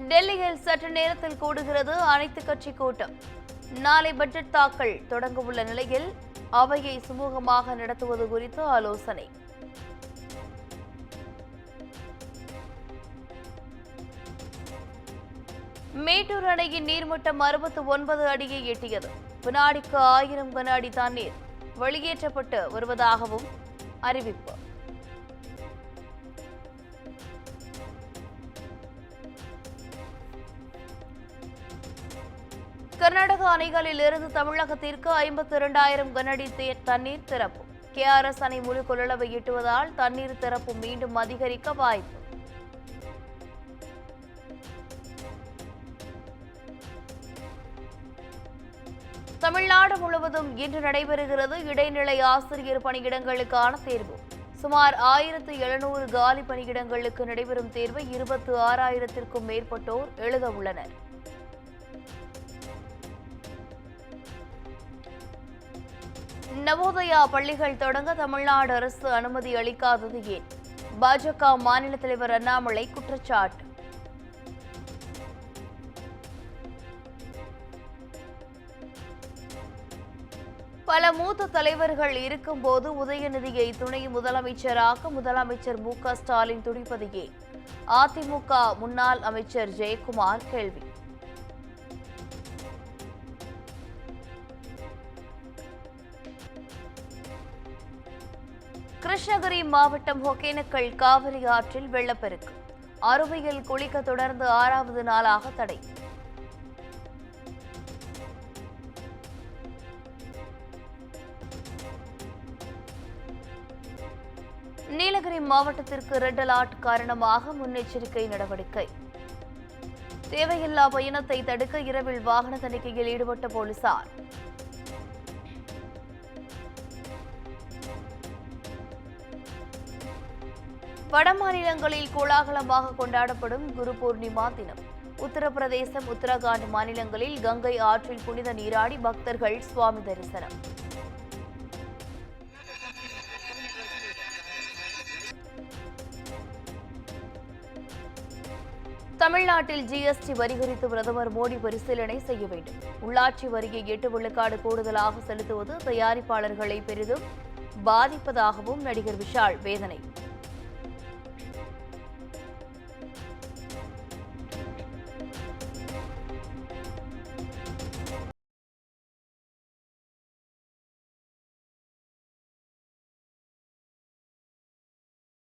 டெல்லியில் சற்று நேரத்தில் கூடுகிறது அனைத்துக் கட்சி கூட்டம். நாளை பட்ஜெட் தாக்கல் தொடங்கவுள்ள நிலையில் அவையை சுமூகமாக நடத்துவது குறித்து ஆலோசனை. மேட்டூர் அணையின் நீர்மட்டம் 69 அடியை எட்டியது. வினாடிக்கு 1000 கன அடி தண்ணீர் வெளியேற்றப்பட்டு வருவதாகவும் அறிவிப்பு. கர்நாடக அணைகளில் இருந்து தமிழகத்திற்கு 52,000 கன அடி தண்ணீர் திறப்பு. KRS அணை முழு கொள்ளளவை எட்டுவதால் தண்ணீர் திறப்பு மீண்டும் அதிகரிக்க வாய்ப்பு. தமிழ்நாடு முழுவதும் இன்று நடைபெறுகிறது இடைநிலை ஆசிரியர் பணியிடங்களுக்கான தேர்வு. சுமார் 1700 காலி பணியிடங்களுக்கு நடைபெறும் தேர்வை 26,000க்கும் மேற்பட்டோர் எழுத உள்ளனர். நவோதயா பள்ளிகள் தொடங்க தமிழ்நாடு அரசு அனுமதி அளிக்காதது ஏன்? பாஜக மாநில தலைவர் அண்ணாமலை குற்றச்சாட்டு. பல மூத்த தலைவர்கள் இருக்கும்போது உதயநிதியை துணை முதலமைச்சராக முதலமைச்சர் மு.க. ஸ்டாலின் துடிப்பது ஏன்? அதிமுக முன்னாள் அமைச்சர் ஜெயக்குமார் கேள்வி. கிருஷ்ணகிரி மாவட்டம் ஒகேனக்கல் காவிரி ஆற்றில் வெள்ளப்பெருக்கு. அருவியில் குளிக்க தொடர்ந்து 6வது நாளாக தடை. நீலகிரி மாவட்டத்திற்கு ரெட் அலர்ட் காரணமாக முன்னெச்சரிக்கை நடவடிக்கை. தேவையில்லா பயணத்தை தடுக்க இரவில் வாகன தணிக்கையில் ஈடுபட்ட போலீசார். வட மாநிலங்களில் கோலாகலமாக கொண்டாடப்படும் குரு பூர்ணிமா தினம். உத்தரப்பிரதேசம், உத்தரகாண்ட் மாநிலங்களில் கங்கை ஆற்றில் புனித நீராடி பக்தர்கள் சுவாமி தரிசனம். தமிழ்நாட்டில் GST வரி குறித்து பிரதமர் மோடி பரிசீலனை செய்ய வேண்டும். உள்ளாட்சி வரியை 8 விழுக்காடு கூடுதலாக செலுத்துவது தயாரிப்பாளர்களை பெரிதும் பாதிப்பதாகவும் நடிகர் விஷால் வேதனை.